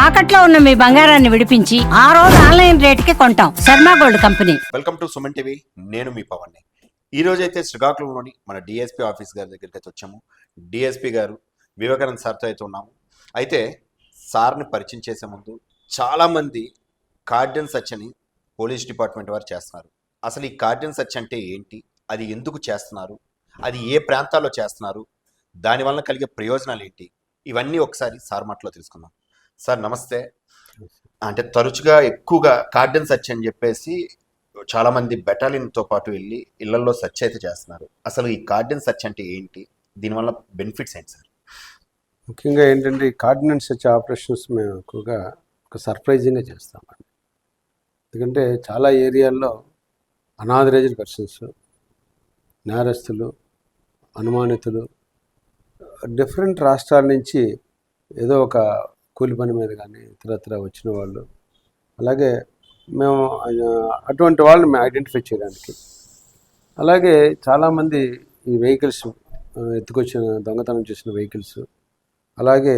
తాకట్లో ఉన్న మీ బంగారాన్ని విడిపించి ఆ రోజు ఆన్లైన్ రేటుకి కొంటాం. Sharma gold company. Welcome to Suman TV. నేను మీ పవన్. ఈ రోజు అయితే శ్రీకాకుళంలోని మన డిఎస్పీ ఆఫీస్ గారి దగ్గరికి అయితే వచ్చాము. డిఎస్పీ గారు వివేకానంద్ సార్తో అయితే ఉన్నాము. అయితే సార్ని పరిచయం చేసే ముందు చాలామంది కార్డన్ సర్చ్ అని పోలీస్ డిపార్ట్మెంట్ వారు చేస్తున్నారు. అసలు ఈ కార్డన్ సర్చ్ అంటే ఏంటి, అది ఎందుకు చేస్తున్నారు, అది ఏ ప్రాంతాల్లో చేస్తున్నారు, దానివల్ల కలిగే ప్రయోజనాలు ఏంటి, ఇవన్నీ ఒకసారి సార్ మాటలో తెలుసుకుందాం. సార్ నమస్తే. అంటే తరచుగా ఎక్కువగా కార్డన్ సర్చ్ అని చెప్పేసి చాలామంది బెటాలియన్తో పాటు వెళ్ళి ఇళ్లలో సర్చ్ అయితే చేస్తున్నారు. అసలు ఈ కార్డన్ సర్చ్ అంటే ఏంటి, దీనివల్ల బెనిఫిట్స్ ఏంటి సార్? ముఖ్యంగా ఏంటంటే ఈ కార్డినెన్స్ సర్చ్ ఆపరేషన్స్ మేము ఎక్కువగా ఒక సర్ప్రైజింగ్గా చేస్తామండి. ఎందుకంటే చాలా ఏరియాల్లో అనాథరైజ్డ్ పర్సన్స్, నేరస్తులు, అనుమానితులు డిఫరెంట్ రాష్ట్రాల నుంచి ఏదో ఒక కూలి పని మీద కానీ ఇతరత్ర వచ్చిన వాళ్ళు, అలాగే మేము అటువంటి వాళ్ళని మేము ఐడెంటిఫై చేయడానికి, అలాగే చాలామంది ఈ వెహికల్స్ ఎత్తుకొచ్చిన దొంగతనం చేసిన వెహికల్స్, అలాగే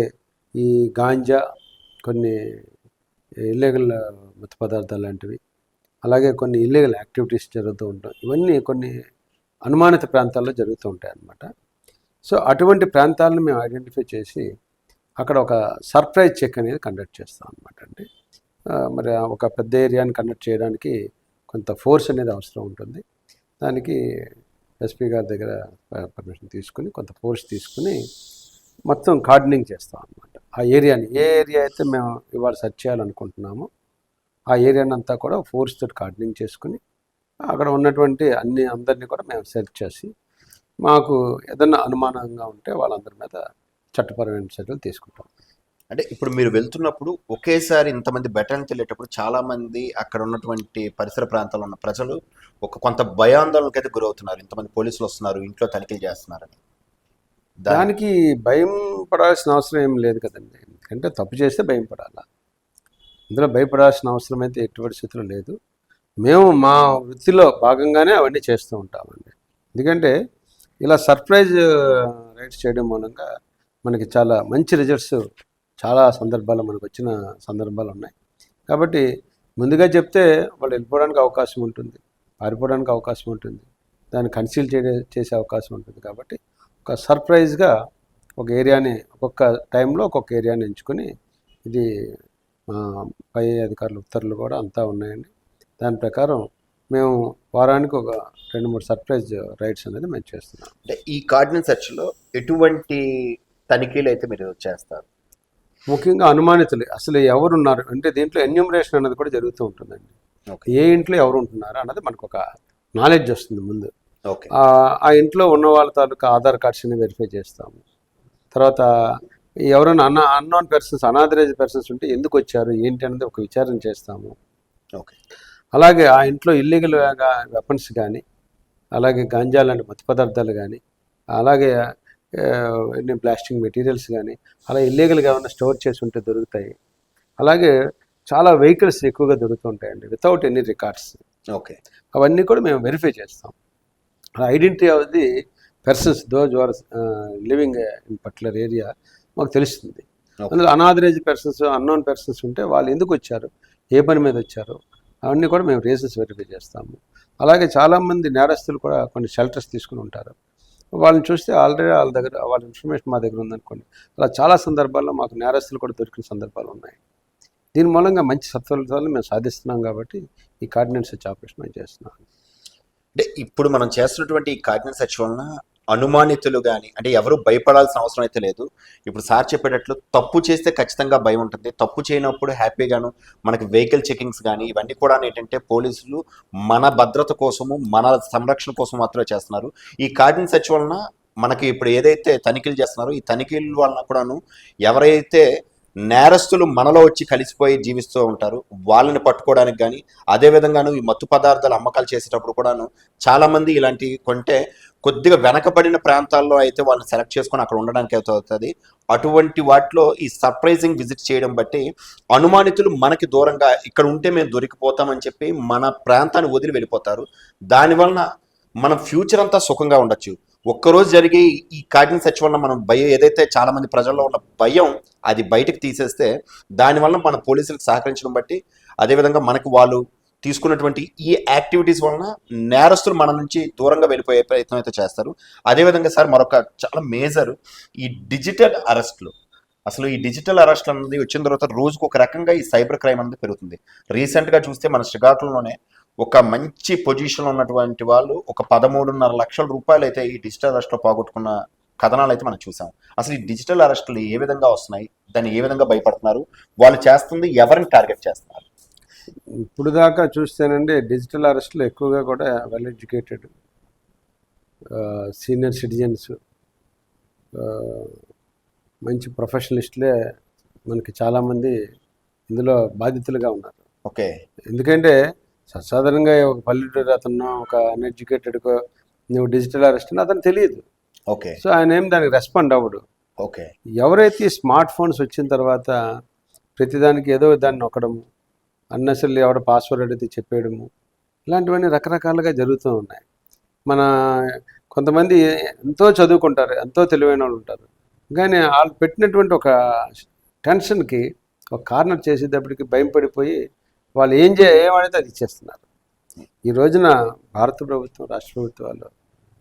ఈ గాంజా, కొన్ని ఇల్లీగల్ మత్తు పదార్థాలు లాంటివి, అలాగే కొన్ని ఇల్లీగల్ యాక్టివిటీస్ జరుగుతూ ఉంటాయి. ఇవన్నీ కొన్ని అనుమానిత ప్రాంతాల్లో జరుగుతూ ఉంటాయి అన్నమాట. సో అటువంటి ప్రాంతాలను మేము ఐడెంటిఫై చేసి అక్కడ ఒక సర్ప్రైజ్ చెక్ అనేది కండక్ట్ చేస్తాం అన్నమాట. అంటే మరి ఒక పెద్ద ఏరియాని కండక్ట్ చేయడానికి కొంత ఫోర్స్ అనేది అవసరం ఉంటుంది. దానికి ఎస్పీ గారి దగ్గర పర్మిషన్ తీసుకుని కొంత ఫోర్స్ తీసుకుని మొత్తం కార్డనింగ్ చేస్తాం అన్నమాట. ఆ ఏరియాని, ఏ ఏరియా అయితే మేము ఇవాళ సెర్చ్ చేయాలనుకుంటున్నామో ఆ ఏరియాని అంతా కూడా ఫోర్స్ తోటి కార్డనింగ్ చేసుకుని అక్కడ ఉన్నటువంటి అందరినీ కూడా మేము సెర్చ్ చేసి మాకు ఏదన్నా అనుమానంగా ఉంటే వాళ్ళందరి మీద చట్టపరమైన చర్యలు తీసుకుంటాం. అంటే ఇప్పుడు మీరు వెళ్తున్నప్పుడు ఒకేసారి ఇంతమంది బెటాలియన్ వెళ్ళేటప్పుడు చాలామంది అక్కడ ఉన్నటువంటి పరిసర ప్రాంతాల్లో ఉన్న ప్రజలు కొంత భయాందోళనకి అయితే గురవుతున్నారు. ఇంతమంది పోలీసులు వస్తున్నారు, ఇంట్లో తనిఖీలు చేస్తున్నారని. దానికి భయం పడాల్సిన అవసరం ఏం లేదు కదండి. ఎందుకంటే తప్పు చేస్తే భయం పడాలా, ఇందులో భయపడాల్సిన అవసరం అయితే ఎట్టి పరిస్థితుల్లో లేదు. మేము మా వృత్తిలో భాగంగానే అవన్నీ చేస్తూ ఉంటామండి. ఎందుకంటే ఇలా సర్ప్రైజ్ రైడ్స్ చేయడం మూలంగా మనకి చాలా మంచి రిజల్ట్స్ చాలా సందర్భాల్లో మనకు వచ్చిన సందర్భాలు ఉన్నాయి. కాబట్టి ముందుగా చెప్తే వాళ్ళు వెళ్ళిపోవడానికి అవకాశం ఉంటుంది, పారిపోవడానికి అవకాశం ఉంటుంది, దాన్ని కన్సీల్ చేసే అవకాశం ఉంటుంది. కాబట్టి ఒక సర్ప్రైజ్గా ఒక ఏరియాని ఒక్కొక్క టైంలో ఒక్కొక్క ఏరియాని ఎంచుకొని, ఇది పై అధికారుల ఉత్తర్వులు కూడా అంతా ఉన్నాయండి. దాని ప్రకారం మేము వారానికి ఒక 2-3 సర్ప్రైజ్ రైడ్స్ అనేది మేము చేస్తున్నాం. అంటే ఈ కార్డినెన్స్ సెర్చ్లో ఎటువంటి తనిఖీలు అయితే మీరు చేస్తారు? ముఖ్యంగా అనుమానితులు అసలు ఎవరున్నారు అంటే దీంట్లో ఎన్యూమరేషన్ అనేది కూడా జరుగుతూ ఉంటుందండి. ఏ ఇంట్లో ఎవరు ఉంటున్నారు అన్నది మనకు ఒక నాలెడ్జ్ వస్తుంది ముందు. ఆ ఇంట్లో ఉన్న వాళ్ళ తాలూకా ఆధార్ కార్డ్స్ని వెరిఫై చేస్తాము. తర్వాత ఎవరైనా అన్నోన్ పర్సన్స్, అనాథరైజ్డ్ పర్సన్స్ ఉంటే ఎందుకు వచ్చారు ఏంటి అనేది ఒక విచారణ చేస్తాము. అలాగే ఆ ఇంట్లో ఇల్లీగల్గా వెపన్స్ కానీ, అలాగే గాంజా లాంటి మత్తు పదార్థాలు కానీ, అలాగే బ్లాస్టింగ్ మెటీరియల్స్ కానీ అలా ఇల్లీగల్గా ఏమైనా స్టోర్ చేసి ఉంటే దొరుకుతాయి. అలాగే చాలా వెహికల్స్ ఎక్కువగా దొరుకుతుంటాయండి వితౌట్ ఎనీ రికార్డ్స్. అవన్నీ కూడా మేము వెరిఫై చేస్తాం. Identity of the persons those are living in particular area మాకు తెలుస్తుంది. అందులో అనాథరైజ్డ్ పర్సన్స్, అన్నోన్ పర్సన్స్ ఉంటే వాళ్ళు ఎందుకు వచ్చారు, ఏ పని మీద వచ్చారు, అవన్నీ కూడా మేము రేసెస్ వెరిఫై చేస్తాము. అలాగే చాలామంది నేరస్తులు కూడా కొన్ని షెల్టర్స్ తీసుకుని ఉంటారు. వాళ్ళని చూస్తే ఆల్రెడీ వాళ్ళ ఇన్ఫర్మేషన్ మా దగ్గర ఉందనుకోండి, అలా చాలా సందర్భాల్లో మాకు నేరస్తులు కూడా దొరికిన సందర్భాలు ఉన్నాయి. దీని మూలంగా మంచి సత్ఫలితాలను మేము సాధిస్తున్నాం. కాబట్టి ఈ కార్డినెన్స్ సర్చ్ ఆపరేషన్ మేము చేస్తున్నాం. అంటే ఇప్పుడు మనం చేస్తున్నటువంటి ఈ కార్డినెన్స్ సెర్చ్ వలన అనుమానితులు కానీ, అంటే ఎవరు భయపడాల్సిన అవసరం అయితే లేదు. ఇప్పుడు సార్ చెప్పేటట్లు తప్పు చేస్తే ఖచ్చితంగా భయం ఉంటుంది, తప్పు చేయనప్పుడు హ్యాపీగాను మనకి వెహికల్ చెకింగ్స్ కానీ ఇవన్నీ కూడా ఏంటంటే పోలీసులు మన భద్రత కోసము, మన సంరక్షణ కోసం మాత్రమే చేస్తున్నారు. ఈ కార్డినెన్స్ సెర్చ్ వలన మనకి ఇప్పుడు ఏదైతే తనిఖీలు చేస్తున్నారో ఈ తనిఖీల వలన కూడాను ఎవరైతే నేరస్తులు మనలో వచ్చి కలిసిపోయి జీవిస్తూ ఉంటారు వాళ్ళని పట్టుకోవడానికి కానీ, అదేవిధంగాను ఈ మత్తు పదార్థాలు అమ్మకాలు చేసేటప్పుడు కూడాను చాలామంది ఇలాంటి కొంటే కొద్దిగా వెనకబడిన ప్రాంతాల్లో అయితే వాళ్ళని సెలెక్ట్ చేసుకొని అక్కడ ఉండడానికి అవుతుంది. అటువంటి వాటిలో ఈ సర్ప్రైజింగ్ విజిట్ చేయడం బట్టి అనుమానితులు మనకి దూరంగా ఇక్కడ ఉంటే మేము దొరికిపోతామని చెప్పి మన ప్రాంతాన్ని వదిలి వెళ్ళిపోతారు. దానివలన మన ఫ్యూచర్ అంతా సుఖంగా ఉండొచ్చు. ఒక్కరోజు జరిగే ఈ కార్డినెన్స్ సెర్చ్ వల్ల మనం భయం ఏదైతే చాలా మంది ప్రజల్లో ఉన్న భయం అది బయటకు తీసేస్తే దానివల్ల మన పోలీసులకు సహకరించడం బట్టి అదేవిధంగా మనకు వాళ్ళు తీసుకున్నటువంటి ఈ యాక్టివిటీస్ వలన నేరస్తులు మన నుంచి దూరంగా వెళ్ళిపోయే ప్రయత్నం అయితే చేస్తారు. అదేవిధంగా సార్ మరొక చాలా మేజర్ ఈ డిజిటల్ అరెస్ట్లు. అసలు ఈ డిజిటల్ అరెస్ట్ అనేది వచ్చిన తర్వాత రోజుకు ఒక రకంగా ఈ సైబర్ క్రైమ్ అనేది పెరుగుతుంది. రీసెంట్గా చూస్తే మన శ్రీకాకుళంలోనే ఒక మంచి పొజిషన్లో ఉన్నటువంటి వాళ్ళు ఒక 13.5 లక్షల రూపాయలు అయితే ఈ డిజిటల్ అరెస్ట్లో పోగొట్టుకున్న కథనాలు అయితే మనం చూసాం. అసలు ఈ డిజిటల్ అరెస్టులు ఏ విధంగా వస్తున్నాయి, దాన్ని ఏ విధంగా భయపడుతున్నారు, వాళ్ళు చేస్తుంది ఎవరిని టార్గెట్ చేస్తున్నారు? ఇప్పుడు దాకా చూస్తేనండి డిజిటల్ అరెస్ట్లో ఎక్కువగా కూడా వెల్ ఎడ్యుకేటెడ్ సీనియర్ సిటిజన్స్, మంచి ప్రొఫెషనలిస్టులే మనకి చాలామంది ఇందులో బాధితులుగా ఉన్నారు. ఓకే. ఎందుకంటే సాధారణంగా ఒక పల్లెటూరు అతను ఒక అన్ఎడ్యుకేటెడ్ నువ్వు డిజిటల్ అరెస్ట్ అని అతను తెలియదు. ఓకే. సో ఆయన ఏం దానికి రెస్పాండ్ అవ్వడు. ఓకే. ఎవరైతే స్మార్ట్ ఫోన్స్ వచ్చిన తర్వాత ప్రతిదానికి ఏదో దాన్ని నొక్కడము, అన్నెసరీ ఎవడ పాస్వర్డ్ అడిగితే చెప్పేయడము, ఇలాంటివన్నీ రకరకాలుగా జరుగుతూ ఉన్నాయి. మన కొంతమంది ఎంతో చదువుకుంటారు, ఎంతో తెలివైన వాళ్ళు ఉంటారు, కానీ వాళ్ళు పెట్టినటువంటి ఒక టెన్షన్కి ఒక కార్నర్ చేసేటప్పటికి భయం పడిపోయి వాళ్ళు ఏమడితే అది ఇచ్చేస్తున్నారు. ఈ రోజున భారత ప్రభుత్వం, రాష్ట్ర ప్రభుత్వాలు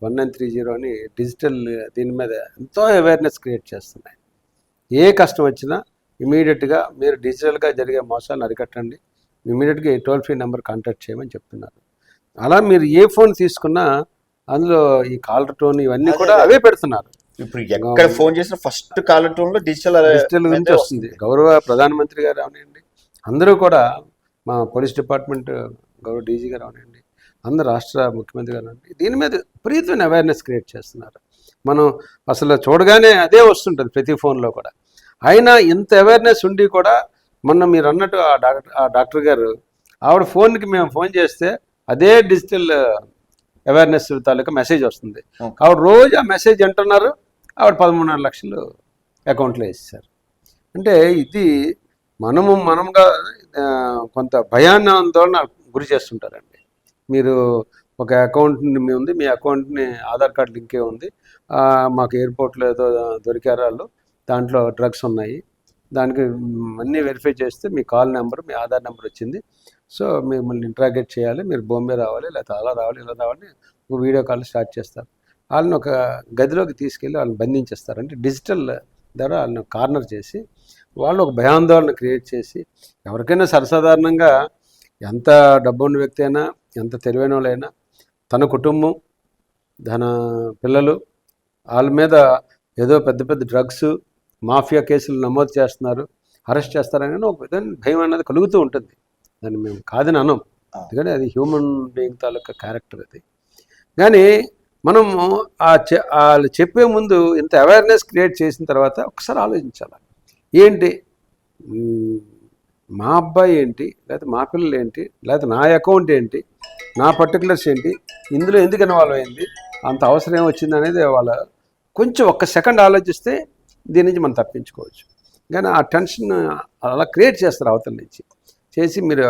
1930 అని డిజిటల్ దీని మీద ఎంతో అవేర్నెస్ క్రియేట్ చేస్తున్నాయి. ఏ కష్టం వచ్చినా ఇమీడియట్గా మీరు డిజిటల్గా జరిగే మోసాలను అరికట్టండి, ఇమీడియట్గా ఈ టోల్ ఫ్రీ నెంబర్ కాంటాక్ట్ చేయమని చెప్తున్నారు. అలా మీరు ఏ ఫోన్ తీసుకున్నా అందులో ఈ కాలర్ టోన్ ఇవన్నీ కూడా అవే పెడుతున్నారు. ఇప్పుడు ఎక్కడ ఫోన్ చేసిన ఫస్ట్ కాలర్ టోన్ లో డిజిటల్ గురించి వస్తుంది. గౌరవ ప్రధానమంత్రి గారు అవనండి, అందరూ కూడా మా పోలీస్ డిపార్ట్మెంట్ గౌరవ డీజీ గారు అవనండి, అందరు రాష్ట్ర ముఖ్యమంత్రి గారు అవనండి, దీని మీద విపరీతమైన అవేర్నెస్ క్రియేట్ చేస్తున్నారు. మనం అసలు చూడగానే అదే వస్తుంటుంది ప్రతి ఫోన్లో కూడా. అయినా ఇంత అవేర్నెస్ ఉండి కూడా మొన్న మీరు అన్నట్టు ఆ డాక్టర్ గారు ఆవిడ ఫోన్కి మేము ఫోన్ చేస్తే అదే డిజిటల్ అవేర్నెస్ తాలూకా మెసేజ్ వస్తుంది. ఆవిడ రోజు ఆ మెసేజ్ అంటున్నారు, ఆవిడ 13.5 లక్షలు అకౌంట్లో వేసేసారు. అంటే ఇది మనంగా కొంత భయాన్ని ఆందోళన గురి చేస్తుంటారండి. మీరు ఒక అకౌంట్ ఉంది, మీ అకౌంట్ని ఆధార్ కార్డు లింకే ఉంది, మాకు ఎయిర్పోర్ట్లో ఏదో దొరికారు వాళ్ళు, దాంట్లో డ్రగ్స్ ఉన్నాయి, దానికి అన్నీ వెరిఫై చేస్తే మీ కాల్ నెంబర్, మీ ఆధార్ నెంబర్ వచ్చింది, సో మిమ్మల్ని ఇంట్రాగేట్ చేయాలి, మీరు బాంబే రావాలి, లేకపోతే అలా రావాలి, ఇలా రావాలి, ఒక వీడియో కాల్ స్టార్ట్ చేస్తారు. వాళ్ళని ఒక గదిలోకి తీసుకెళ్ళి వాళ్ళని బంధించేస్తారు. అంటే డిజిటల్ ద్వారా వాళ్ళని కార్నర్ చేసి వాళ్ళు ఒక భయాందోళన క్రియేట్ చేసి, ఎవరికైనా సర్వసాధారణంగా ఎంత డబ్బు ఉన్న వ్యక్తి అయినా, ఎంత తెలివైన వాళ్ళైనా, తన కుటుంబం, తన పిల్లలు, వాళ్ళ మీద ఏదో పెద్ద పెద్ద డ్రగ్స్ మాఫియా కేసులు నమోదు చేస్తున్నారు, అరెస్ట్ చేస్తారని ఒక విధంగా భయం అనేది కలుగుతూ ఉంటుంది. దాన్ని మేము కాదని అనం, ఎందుకంటే అది హ్యూమన్ బీయింగ్ తాలూకా క్యారెక్టర్ అది. కానీ మనము వాళ్ళు చెప్పే ముందు ఇంత అవేర్నెస్ క్రియేట్ చేసిన తర్వాత ఒకసారి ఆలోచించాలి, ఏంటి మా అబ్బాయి ఏంటి, లేకపోతే మా పిల్లలు ఏంటి, లేకపోతే నా అకౌంట్ ఏంటి, నా పర్టికులర్స్ ఏంటి, ఇందులో ఎందుకు ఇన్వాల్వ్ అయింది, అంత అవసరం ఏమొచ్చింది అనేది వాళ్ళ కొంచెం ఒక్క సెకండ్ ఆలోచిస్తే దీని నుంచి మనం తప్పించుకోవచ్చు. కానీ ఆ టెన్షన్ అలా క్రియేట్ చేస్తారు అవతల నుంచి. చేసి మీరు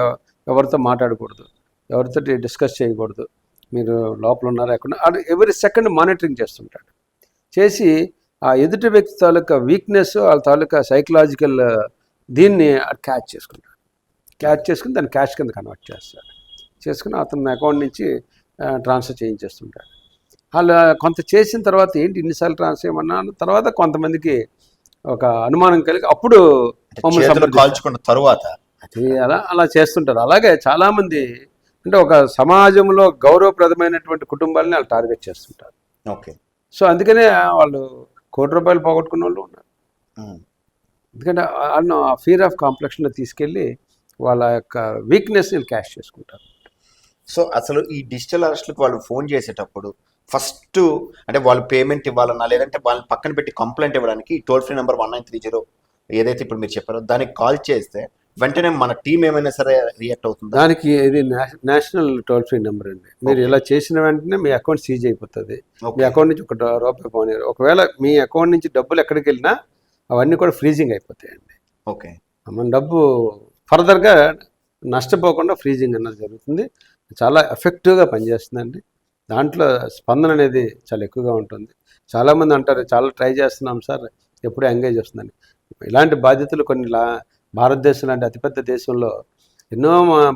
ఎవరితో మాట్లాడకూడదు, ఎవరితో డిస్కస్ చేయకూడదు, మీరు లోపల ఉన్నారా ఎక్కడ, ఎవ్రీ సెకండ్ మానిటరింగ్ చేస్తుంటాడు. చేసి ఆ ఎదుటి వ్యక్తి తాలూకా వీక్నెస్, వాళ్ళ తాలూకా సైకలాజికల్ దీన్ని క్యాచ్ చేసుకుంటాడు. క్యాచ్ చేసుకుని దాన్ని క్యాష్ కింద కన్వర్ట్ చేస్తాడు. చేసుకుని అతని అకౌంట్ నుంచి ట్రాన్స్ఫర్ చేయించేస్తుంటాడు. వాళ్ళు కొంత చేసిన తర్వాత ఏంటి ఇన్నిసార్లు ట్రాన్స్ఫర్ చేయమన్నా తర్వాత కొంతమందికి ఒక అనుమానం కలిగి అప్పుడు కాల్చుకున్న తరువాత అది అలా చేస్తుంటారు. అలాగే చాలామంది అంటే ఒక సమాజంలో గౌరవప్రదమైనటువంటి కుటుంబాలని వాళ్ళు టార్గెట్ చేస్తుంటారు. ఓకే. సో అందుకనే వాళ్ళు ₹1,00,00,000 పోగొట్టుకున్న వాళ్ళు ఉన్నారు. ఎందుకంటే వాళ్ళను ఆ ఫియర్ ఆఫ్ కాంప్లెక్స్లో తీసుకెళ్ళి వాళ్ళ యొక్క వీక్నెస్ని క్యాష్ చేసుకుంటారు. సో అసలు ఈ డిజిటల్ అరెస్ట్లకు వాళ్ళు ఫోన్ చేసేటప్పుడు ఫస్ట్ అంటే వాళ్ళు పేమెంట్ ఇవ్వాలన్నా, లేదంటే వాళ్ళని పక్కన పెట్టి కంప్లైంట్ ఇవ్వడానికి టోల్ ఫ్రీ నెంబర్ 1930 ఏదైతే ఇప్పుడు మీరు చెప్పారో దానికి కాల్ చేస్తే వెంటనే మన టీం ఏమైనా సరే రియాక్ట్ అవుతుంది? దానికి ఇది నేషనల్ టోల్ ఫ్రీ నెంబర్ అండి. మీరు ఇలా చేసిన వెంటనే మీ అకౌంట్ సీజ్ అయిపోతుంది. మీ అకౌంట్ నుంచి ₹1 పోనీరు. ఒకవేళ మీ అకౌంట్ నుంచి డబ్బులు ఎక్కడికి వెళ్ళినా అవన్నీ కూడా ఫ్రీజింగ్ అయిపోతాయండి. ఓకే. మన డబ్బు ఫర్దర్గా నష్టపోకుండా ఫ్రీజింగ్ అన్నది జరుగుతుంది. చాలా ఎఫెక్టివ్గా పనిచేస్తుందండి. దాంట్లో స్పందన అనేది చాలా ఎక్కువగా ఉంటుంది. చాలామంది అంటారు చాలా ట్రై చేస్తున్నాం సార్, ఎప్పుడూ ఎంగేజ్ వస్తుందని. ఇలాంటి బాధ్యతలు కొన్ని భారతదేశం లాంటి అతిపెద్ద దేశంలో ఎన్నో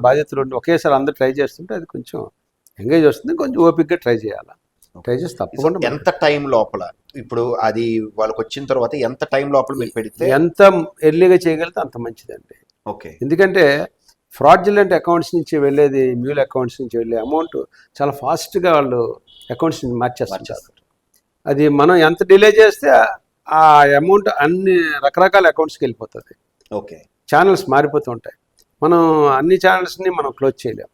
బాధ్యతలు ఉండి ఒకేసారి అందరూ ట్రై చేస్తుంటే అది కొంచెం ఎంగేజ్ వస్తుంది. కొంచెం ఓపికగా ట్రై చేయాలి. ట్రై చేసి తప్పకుండా ఎంత టైం లోపల ఇప్పుడు అది వాళ్ళకి వచ్చిన తర్వాత ఎంత టైం లోపల మీరు పెడితే ఎంత ఎర్లీగా చేయగలిగితే అంత మంచిదండి. ఓకే. ఎందుకంటే ఫ్రాడ్యులెంట్ అకౌంట్స్ నుంచి వెళ్ళేది, మ్యూల్ అకౌంట్స్ నుంచి వెళ్ళే అమౌంట్ చాలా ఫాస్ట్గా వాళ్ళు అకౌంట్స్ మార్చేస్తారు. అది మనం ఎంత డిలే చేస్తే ఆ అమౌంట్ అన్ని రకరకాల అకౌంట్స్కి వెళ్ళిపోతుంది. ఓకే. ఛానల్స్ మారిపోతూ ఉంటాయి. మనం అన్ని ఛానల్స్ని మనం క్లోజ్ చేయలేం.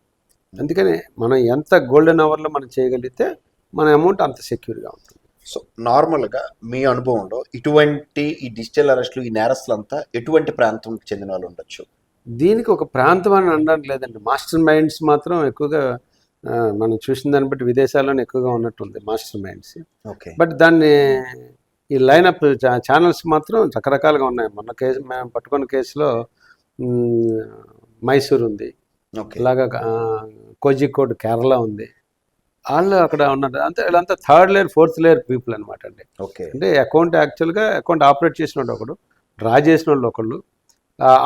అందుకని మనం ఎంత గోల్డెన్ అవర్లో మనం చేయగలిగితే మన అమౌంట్ అంత సెక్యూర్గా ఉంటుంది. సో నార్మల్గా మీ అనుభవంలో ఇటువంటి ఈ డిజిటల్ అరెస్టులు, ఈ నేరస్తులంతా ఎటువంటి ప్రాంతంకి చెందిన వాళ్ళు ఉండొచ్చు? దీనికి ఒక ప్రాంతం అని అనడానికి లేదండి. మాస్టర్ మైండ్స్ మాత్రం ఎక్కువగా మనం చూసిన దాన్ని బట్టి విదేశాల్లోనే ఎక్కువగా ఉన్నట్టుంది మాస్టర్ మైండ్స్. ఓకే. బట్ దాన్ని ఈ లైనప్ ఛానల్స్ మాత్రం రకరకాలుగా ఉన్నాయి. మొన్న కేసు మేము పట్టుకున్న కేసులో మైసూర్ ఉంది, ఓకే. ఇలాగా కోజికోడ్ కేరళ ఉంది. వాళ్ళు అక్కడ ఉన్నారు. అంతే వీళ్ళంతా third layer, fourth layer people అనమాట అండి. ఓకే. అంటే అకౌంట్ యాక్చువల్గా అకౌంట్ ఆపరేట్ చేసిన వాళ్ళు ఒకడు, డ్రా చేసిన వాళ్ళు ఒకళ్ళు,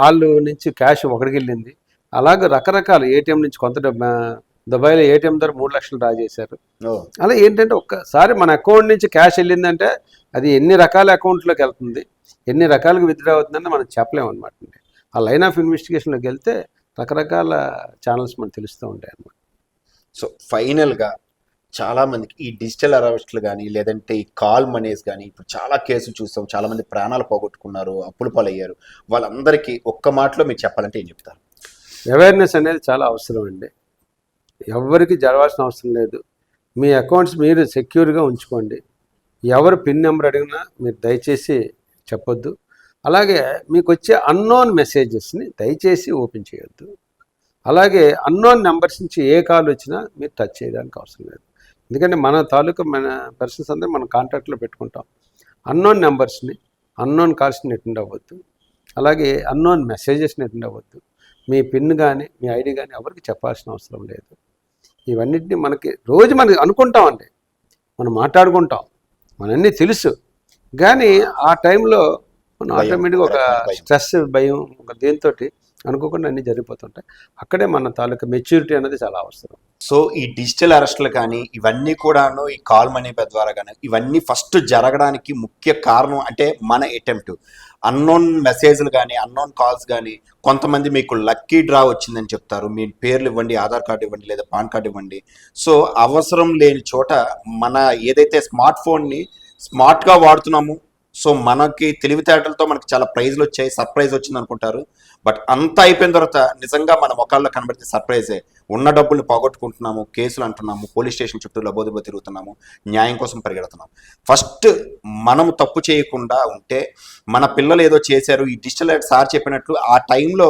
వాళ్ళు నుంచి క్యాష్ ఒకడికి వెళ్ళింది. అలాగే రకరకాల ఏటీఎం నుంచి కొంత దుబాయ్లో ఏటీఎం ద్వారా 3 లక్షలు డ్రా చేశారు. అలా ఏంటంటే ఒక్కసారి మన అకౌంట్ నుంచి క్యాష్ వెళ్ళిందంటే అది ఎన్ని రకాల అకౌంట్లోకి వెళ్తుంది, ఎన్ని రకాలుగా విత్డ్రా అవుతుందని మనం చెప్పలేము అనమాట అండి. ఆ లైన్ ఆఫ్ ఇన్వెస్టిగేషన్లోకి వెళ్తే రకరకాల ఛానల్స్ మనకు తెలుస్తూ ఉంటాయి అన్నమాట. సో ఫైనల్గా చాలామందికి ఈ డిజిటల్ అరెస్టులు కానీ లేదంటే ఈ కాల్ మనీస్ కానీ ఇప్పుడు చాలా కేసులు చూస్తాం, చాలామంది ప్రాణాలు పోగొట్టుకున్నారు, అప్పుల పాలయ్యారు. వాళ్ళందరికీ ఒక్క మాటలో మీరు చెప్పాలంటే ఏం చెప్తారు? అవేర్నెస్ అనేది చాలా అవసరం అండి. ఎవరికి జరగాల్సిన అవసరం లేదు. మీ అకౌంట్స్ మీరు సెక్యూర్గా ఉంచుకోండి. ఎవరు పిన్ నెంబర్ అడిగినా మీరు దయచేసి చెప్పొద్దు. అలాగే మీకు వచ్చే అన్నోన్ మెసేజెస్ని దయచేసి ఓపెన్ చేయొద్దు. అలాగే అన్నోన్ నెంబర్స్ నుంచి ఏ కాల్ వచ్చినా మీరు టచ్ చేయడానికి అవసరం లేదు. ఎందుకంటే మన తాలూకా మన పర్సన్స్ అందరూ మనం కాంటాక్ట్లో పెట్టుకుంటాం. అన్నోన్ నెంబర్స్ని, అన్నోన్ కాల్స్ని అటెండ్ అవ్వద్దు. అలాగే అన్నోన్ మెసేజెస్ని అటెండ్ అవ్వద్దు. మీ పిన్ కానీ మీ ఐడి కానీ ఎవరికి చెప్పాల్సిన అవసరం లేదు. ఇవన్నిటిని రోజు మనకి అనుకుంటామండి, మనం మాట్లాడుకుంటాం, మనన్నీ తెలుసు. కానీ ఆ టైంలో మనం ఆటోమేటిక్గా ఒక స్ట్రెస్, భయం, ఒక దేంతో అనుకోకుండా అన్నీ జరిగిపోతుంటాయి. అక్కడే మన తాలూకా మెచ్యూరిటీ అనేది చాలా అవసరం. సో ఈ డిజిటల్ అరెస్టులు కానీ ఇవన్నీ కూడాను ఈ కాల్ మనీ ద్వారా కానీ ఇవన్నీ ఫస్ట్ జరగడానికి ముఖ్య కారణం అంటే మన అటెంప్ట్. అన్నోన్ మెసేజ్లు కానీ అన్నోన్ కాల్స్ కానీ కొంతమంది మీకు లక్కీ డ్రా వచ్చిందని చెప్తారు, మీ పేర్లు ఇవ్వండి, ఆధార్ కార్డు ఇవ్వండి లేదా పాన్ కార్డు ఇవ్వండి. సో అవసరం లేని చోట మన ఏదైతే స్మార్ట్ ఫోన్ని స్మార్ట్గా వాడుతున్నాము, సో మనకి తెలివితేటలతో మనకి చాలా ప్రైజ్లు వచ్చాయి, సర్ప్రైజ్ వచ్చింది అనుకుంటారు. బట్ అంతా అయిపోయిన తర్వాత నిజంగా మన ముఖాల్లో కనబడితే సర్ప్రైజే. ఉన్న డబ్బుల్ని పోగొట్టుకుంటున్నాము, కేసులు అంటున్నాము, పోలీస్ స్టేషన్ చుట్టూ లబోదిబో తిరుగుతున్నాము, న్యాయం కోసం పరిగెడుతున్నాము. ఫస్ట్ మనము తప్పు చేయకుండా ఉంటే, మన పిల్లలు ఏదో చేశారు, ఈ డిజిటల్ సార్ చెప్పినట్లు ఆ టైంలో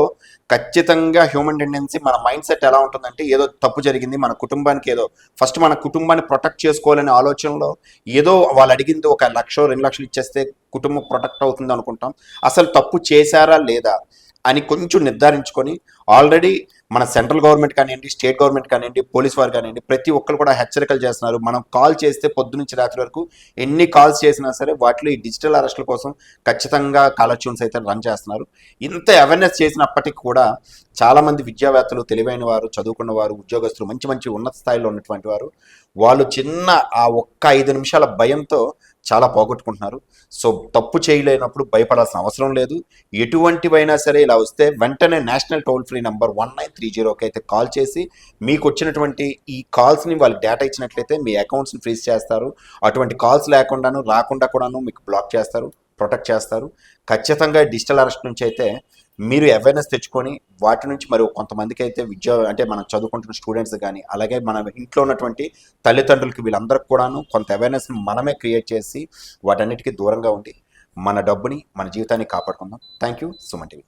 ఖచ్చితంగా హ్యూమన్ టెండెన్సీ, మన మైండ్ సెట్ ఎలా ఉంటుందంటే ఏదో తప్పు జరిగింది, మన కుటుంబానికి ఏదో ఫస్ట్ మన కుటుంబాన్ని ప్రొటెక్ట్ చేసుకోవాలనే ఆలోచనలో ఏదో వాళ్ళు అడిగింది 1 లక్ష 2 లక్షలు ఇచ్చేస్తే కుటుంబం ప్రొటెక్ట్ అవుతుంది అనుకుంటాం. అసలు తప్పు చేశారా లేదా అని కొంచెం నిర్ధారించుకొని, ఆల్రెడీ మన సెంట్రల్ గవర్నమెంట్ కానివ్వండి, స్టేట్ గవర్నమెంట్ కానివ్వండి, పోలీస్ వారు కానివ్వండి, ప్రతి ఒక్కరు కూడా హెచ్చరికలు చేస్తున్నారు. మనం కాల్ చేస్తే పొద్దు నుంచి రాత్రి వరకు ఎన్ని కాల్స్ చేసినా సరే వాటిలో ఈ డిజిటల్ అరెస్టుల కోసం ఖచ్చితంగా కాలర్ ట్యూన్స్ అయితే రన్ చేస్తున్నారు. ఇంత అవేర్నెస్ చేసినప్పటికీ కూడా చాలామంది విద్యావేత్తలు, తెలివైన వారు, చదువుకున్న వారు, ఉద్యోగస్తులు, మంచి మంచి ఉన్నత స్థాయిలో ఉన్నటువంటి వారు, వాళ్ళు చిన్న ఆ ఒక్క 5 నిమిషాల భయంతో చాలా పోగొట్టుకుంటున్నారు. సో తప్పు చేయలేనప్పుడు భయపడాల్సిన అవసరం లేదు. ఎటువంటివైనా సరే ఇలా వస్తే వెంటనే నేషనల్ టోల్ ఫ్రీ నెంబర్ 1930కి అయితే కాల్ చేసి మీకు వచ్చినటువంటి ఈ కాల్స్ని వాళ్ళు డేటా ఇచ్చినట్లయితే మీ అకౌంట్స్ని ఫ్రీజ్ చేస్తారు. అటువంటి కాల్స్ లేకుండాను రాకుండా కూడాను మీకు బ్లాక్ చేస్తారు, ప్రొటెక్ట్ చేస్తారు. ఖచ్చితంగా డిజిటల్ అరెస్ట్ నుంచి అయితే మీరు అవేర్నెస్ తెచ్చుకొని వాటి నుంచి మరి కొంతమందికి అయితే అంటే మనం చదువుకుంటున్న స్టూడెంట్స్ కానీ అలాగే మన ఇంట్లో ఉన్నటువంటి తల్లిదండ్రులకి వీళ్ళందరికీ కూడాను కొంత అవేర్నెస్ని మనమే క్రియేట్ చేసి వాటన్నిటికీ దూరంగా ఉండి మన డబ్బుని, మన జీవితాన్ని కాపాడుకుందాం. Thank you. సుమన్ టీవీ.